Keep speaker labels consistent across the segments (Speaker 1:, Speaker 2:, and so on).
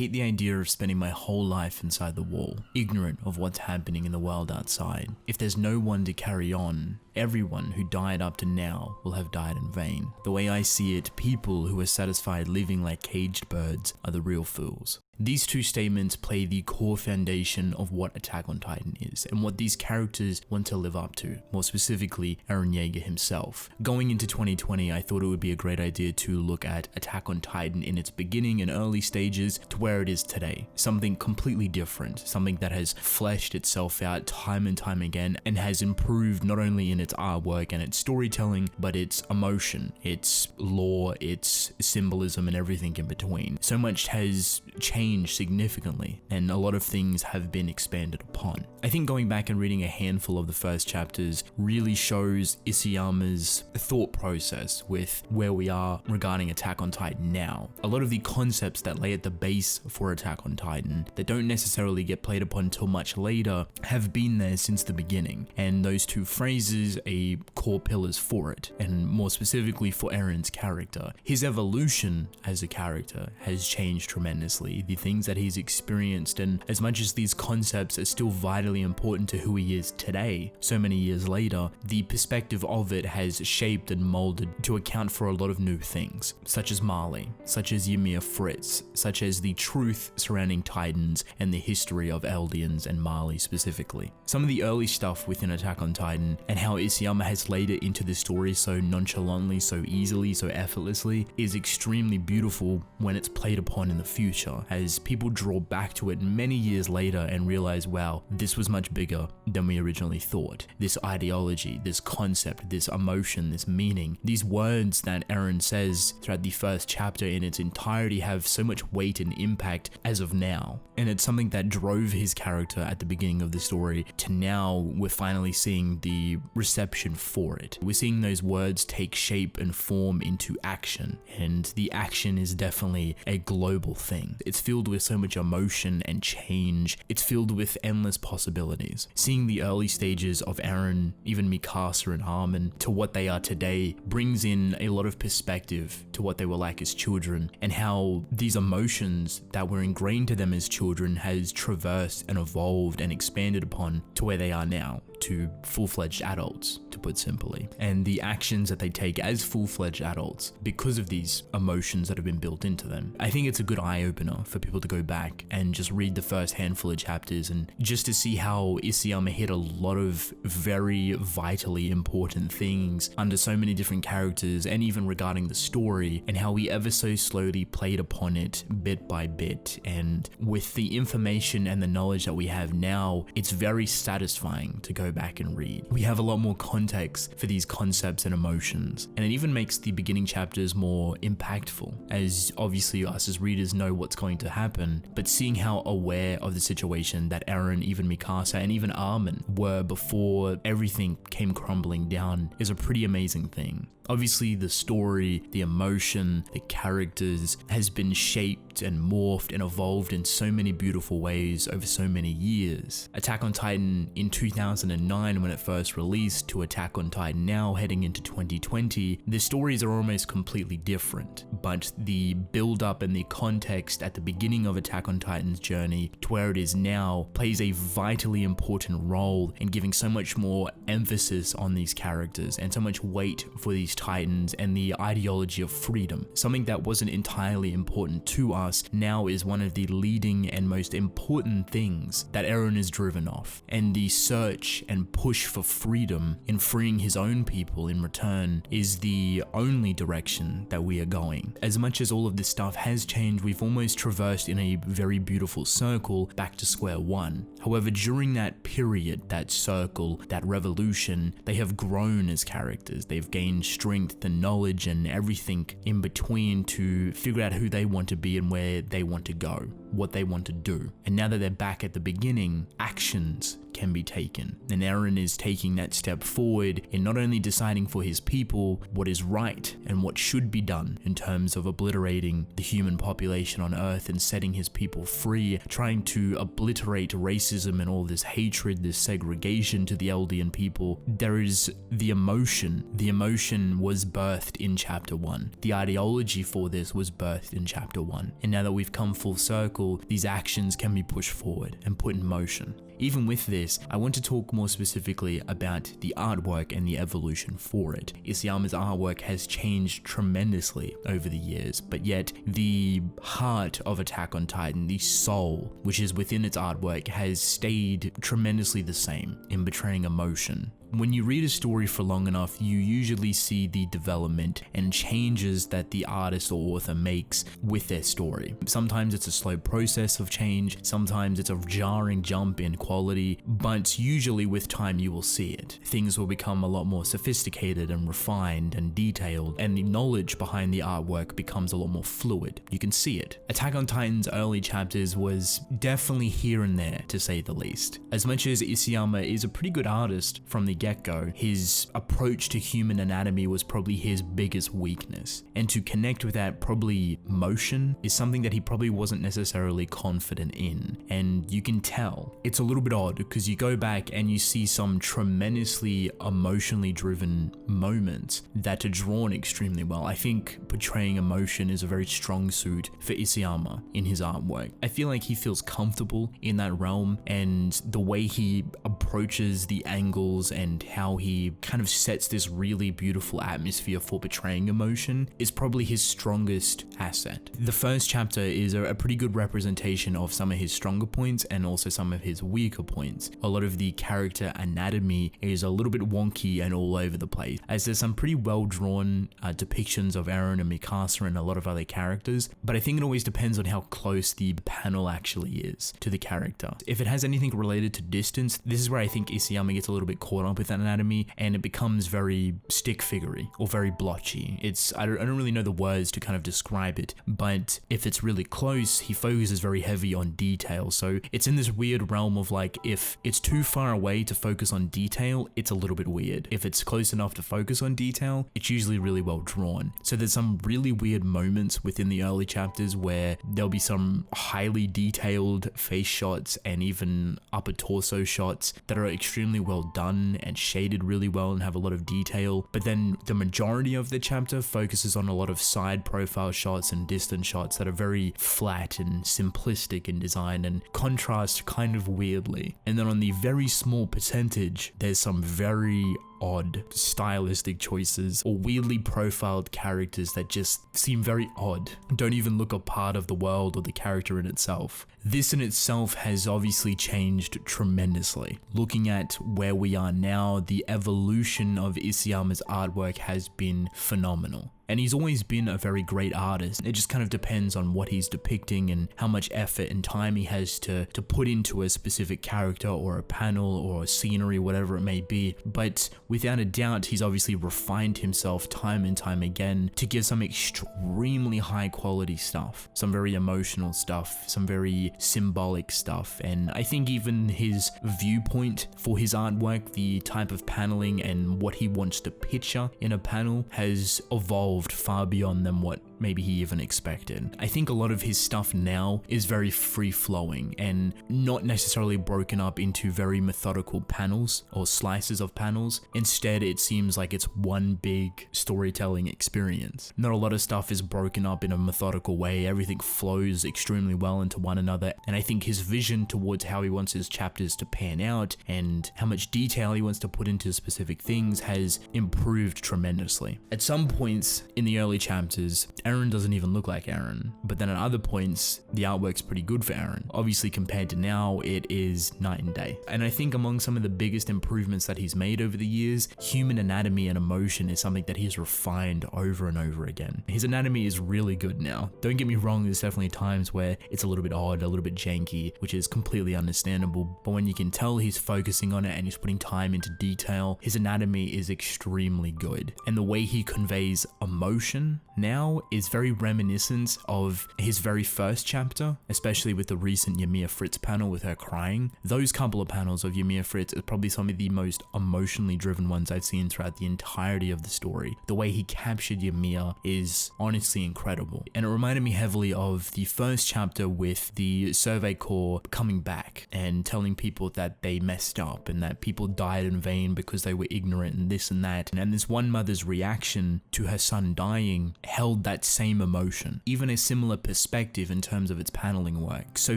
Speaker 1: hate the idea of spending my whole life inside the wall, ignorant of what's happening in the world outside. If there's no one to carry on, everyone who died up to now will have died in vain. The way I see it, people who are satisfied living like caged birds are the real fools. These two statements play the core foundation of what Attack on Titan is and what these characters want to live up to, more specifically Eren Yeager himself. Going into 2020, I thought it would be a great idea to look at Attack on Titan in its beginning and early stages to where it is today. Something completely different, something that has fleshed itself out time and time again and has improved not only in its artwork and its storytelling, but its emotion, its lore, its symbolism, and everything in between. So much has changed significantly, and a lot of things have been expanded upon. I think going back and reading a handful of the first chapters really shows Isayama's thought process with where we are regarding Attack on Titan now. A lot of the concepts that lay at the base for Attack on Titan that don't necessarily get played upon until much later have been there since the beginning, and those two phrases are core pillars for it, and more specifically for Eren's character. His evolution as a character has changed tremendously. The things that he's experienced, and as much as these concepts are still vitally important to who he is today, so many years later, the perspective of it has shaped and molded to account for a lot of new things, such as Marley, such as Ymir Fritz, such as the truth surrounding Titans and the history of Eldians and Marley specifically. Some of the early stuff within Attack on Titan and how Isayama has laid it into the story so nonchalantly, so easily, so effortlessly is extremely beautiful when it's played upon in the future, as people draw back to it many years later and realize, wow, this was much bigger than we originally thought. This ideology, this concept, this emotion, this meaning, these words that Eren says throughout the first chapter in its entirety have so much weight and impact as of now. And it's something that drove his character at the beginning of the story to now we're finally seeing the reception for it. We're seeing those words take shape and form into action, and the action is definitely a global thing. It's filled with so much emotion and change. It's filled with endless possibilities. Seeing the early stages of Eren, even Mikasa and Armin, to what they are today brings in a lot of perspective to what they were like as children, and how these emotions that were ingrained to them as children has traversed and evolved and expanded upon to where they are now, to full-fledged adults, to put simply, and the actions that they take as full-fledged adults because of these emotions that have been built into them. I think it's a good eye-opener for people to go back and just read the first handful of chapters and just to see how Isayama hit a lot of very vitally important things under so many different characters, and even regarding the story, and how he ever so slowly played upon it bit by bit. And with the information and the knowledge that we have now, it's very satisfying to go back and read. We have a lot more context for these concepts and emotions, and it even makes the beginning chapters more impactful, as obviously us as readers know what's going to happen, but seeing how aware of the situation that Eren, even Mikasa, and even Armin were before everything came crumbling down is a pretty amazing thing. Obviously, the story, the emotion, the characters has been shaped and morphed and evolved in so many beautiful ways over so many years. Attack on Titan in 2009 when it first released to Attack on Titan now heading into 2020, the stories are almost completely different, but the build up and the context at the beginning of Attack on Titan's journey to where it is now plays a vitally important role in giving so much more emphasis on these characters and so much weight for these Titans and the ideology of freedom. Something that wasn't entirely important to us now is one of the leading and most important things that Eren is driven off, and the search and push for freedom in freeing his own people in return is the only direction that we are going. As much as all of this stuff has changed, we've almost traversed in a very beautiful circle back to square one. However, during that period, that circle, that revolution, they have grown as characters. They've gained strength and knowledge and everything in between to figure out who they want to be and where they want to go, what they want to do. And now that they're back at the beginning, actions can be taken. And Eren is taking that step forward in not only deciding for his people what is right and what should be done in terms of obliterating the human population on Earth and setting his people free, trying to obliterate racism and all this hatred, this segregation to the Eldian people. There is the emotion. The emotion was birthed in chapter 1. The ideology for this was birthed in chapter 1. And now that we've come full circle, cycle, these actions can be pushed forward and put in motion. Even with this, I want to talk more specifically about the artwork and the evolution for it. Isayama's artwork has changed tremendously over the years, but yet the heart of Attack on Titan, the soul which is within its artwork, has stayed tremendously the same in portraying emotion. When you read a story for long enough, you usually see the development and changes that the artist or author makes with their story. Sometimes it's a slow process of change, sometimes it's a jarring jump in quality, but usually with time you will see it. Things will become a lot more sophisticated and refined and detailed, and the knowledge behind the artwork becomes a lot more fluid. You can see it. Attack on Titan's early chapters was definitely here and there, to say the least. As much as Isayama is a pretty good artist from the get-go, his approach to human anatomy was probably his biggest weakness, and to connect with that probably motion is something that he probably wasn't necessarily confident in, and you can tell. It's a little bit odd because you go back and you see some tremendously emotionally driven moments that are drawn extremely well. I think portraying emotion is a very strong suit for Isayama in his artwork. I feel like he feels comfortable in that realm, and the way he approaches the angles and how he kind of sets this really beautiful atmosphere for portraying emotion is probably his strongest asset. The first chapter is a pretty good representation of some of his stronger points and also some of his weaker points. A lot of the character anatomy is a little bit wonky and all over the place, as there's some pretty well drawn depictions of Eren and Mikasa and a lot of other characters, but I think it always depends on how close the panel actually is to the character. If it has anything related to distance, this is where I think Isayama gets a little bit caught up with that anatomy and it becomes very stick figurey or very blotchy. I don't really know the words to kind of describe it, but if it's really close, he focuses very heavy on detail. So it's in this weird realm of like, if it's too far away to focus on detail, it's a little bit weird. If it's close enough to focus on detail, it's usually really well drawn. So there's some really weird moments within the early chapters where there'll be some highly detailed face shots and even upper torso shots that are extremely well done and shaded really well and have a lot of detail, but then the majority of the chapter focuses on a lot of side profile shots and distant shots that are very flat and simplistic in design and contrast kind of weirdly. And then on the very small percentage, there's some very odd stylistic choices or weirdly profiled characters that just seem very odd, don't even look a part of the world or the character in itself. This in itself has obviously changed tremendously. Looking at where we are now, the evolution of Isayama's artwork has been phenomenal. And he's always been a very great artist. It just kind of depends on what he's depicting and how much effort and time he has to put into a specific character or a panel or a scenery, whatever it may be. But without a doubt, he's obviously refined himself time and time again to give some extremely high quality stuff, some very emotional stuff, some very symbolic stuff. And I think even his viewpoint for his artwork, the type of paneling and what he wants to picture in a panel has evolved far beyond than what maybe he even expected. I think a lot of his stuff now is very free-flowing and not necessarily broken up into very methodical panels or slices of panels. Instead, it seems like it's one big storytelling experience. Not a lot of stuff is broken up in a methodical way. Everything flows extremely well into one another, and I think his vision towards how he wants his chapters to pan out and how much detail he wants to put into specific things has improved tremendously. At some points in the early chapters, Eren doesn't even look like Eren, but then at other points, the artwork's pretty good for Eren. Obviously, compared to now, it is night and day. And I think among some of the biggest improvements that he's made over the years, human anatomy and emotion is something that he's refined over and over again. His anatomy is really good now. Don't get me wrong, there's definitely times where it's a little bit odd, a little bit janky, which is completely understandable, but when you can tell he's focusing on it and he's putting time into detail, his anatomy is extremely good. And the way he conveys emotion now is very reminiscent of his very first chapter, especially with the recent Ymir Fritz panel with her crying. Those couple of panels of Ymir Fritz are probably some of the most emotionally driven ones I've seen throughout the entirety of the story. The way he captured Ymir is honestly incredible, and it reminded me heavily of the first chapter with the Survey Corps coming back and telling people that they messed up and that people died in vain because they were ignorant and this and that. And this one mother's reaction to her son dying held that same emotion, even a similar perspective in terms of its paneling work. So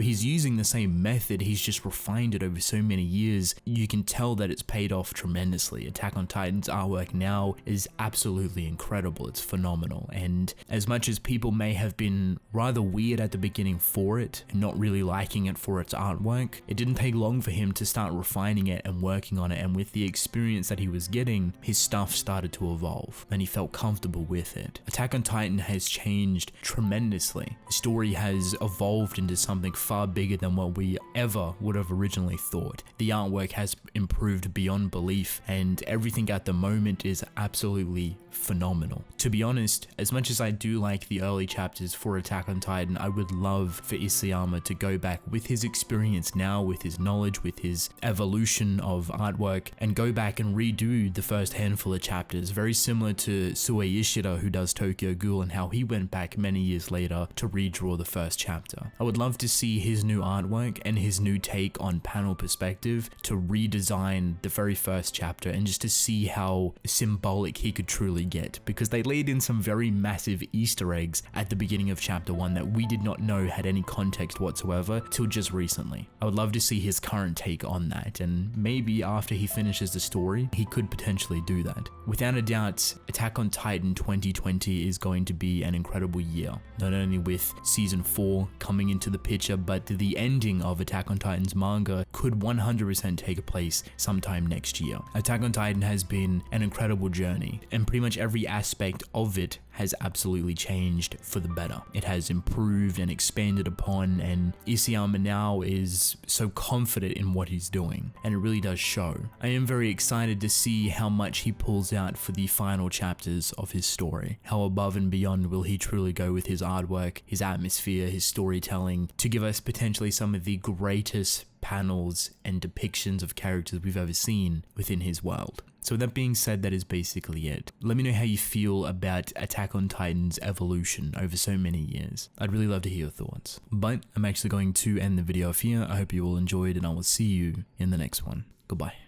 Speaker 1: he's using the same method, he's just refined it over so many years. You can tell that it's paid off tremendously. Attack on Titan's artwork now is absolutely incredible, it's phenomenal, and as much as people may have been rather weird at the beginning for it, and not really liking it for its artwork, it didn't take long for him to start refining it and working on it, and with the experience that he was getting, his stuff started to evolve, and he felt comfortable with it. Attack on Titan has changed tremendously. The story has evolved into something far bigger than what we ever would have originally thought. The artwork has improved beyond belief, and everything at the moment is absolutely phenomenal. To be honest, as much as I do like the early chapters for Attack on Titan, I would love for Isayama to go back with his experience now, with his knowledge, with his evolution of artwork, and go back and redo the first handful of chapters, very similar to Sue Ishida, who does Tokyo Ghoul, and how he went back many years later to redraw the first chapter. I would love to see his new artwork and his new take on panel perspective to redesign the very first chapter, and just to see how symbolic he could truly get, because they laid in some very massive Easter eggs at the beginning of chapter 1 that we did not know had any context whatsoever till just recently. I would love to see his current take on that, and maybe after he finishes the story, he could potentially do that. Without a doubt, Attack on Titan 2020 is going to be an incredible year, not only with season 4 coming into the picture, but the ending of Attack on Titan's manga could 100% take place sometime next year. Attack on Titan has been an incredible journey, and pretty much every aspect of it has absolutely changed for the better. It has improved and expanded upon, and Isayama now is so confident in what he's doing, and it really does show. I am very excited to see how much he pulls out for the final chapters of his story. How above and beyond will he truly go with his artwork, his atmosphere, his storytelling, to give us potentially some of the greatest panels and depictions of characters we've ever seen within his world. So with that being said, that is basically it. Let me know how you feel about Attack on Titan's evolution over so many years. I'd really love to hear your thoughts. But I'm actually going to end the video off here. I hope you all enjoyed, and I will see you in the next one. Goodbye.